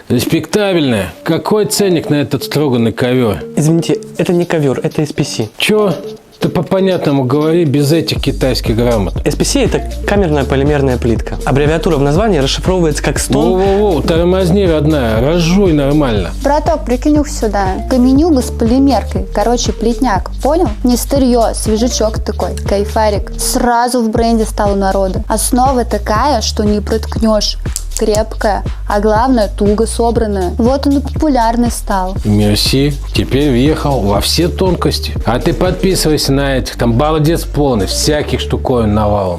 Респектабельная. Какой ценник на этот строганный ковер? Извините, это не ковер, это SPC. Чё? Ты по-понятному говори, без этих китайских грамот. SPC – это камерная полимерная плитка. Аббревиатура в названии расшифровывается как стон. Воу-воу-воу, тормозни, родная, разжуй нормально. Браток, прикинь сюда. Каменюга с полимеркой. Короче, плетняк. Понял? Не старье, свежачок такой. Кайфарик. Сразу в бренде стал у народа. Основа такая, что не проткнешь. Крепкая, а главное туго собранная. Вот он и популярный стал. Мерси, теперь въехал во все тонкости. А ты подписывайся на этих, там балдец полный, всяких штуковин навалом.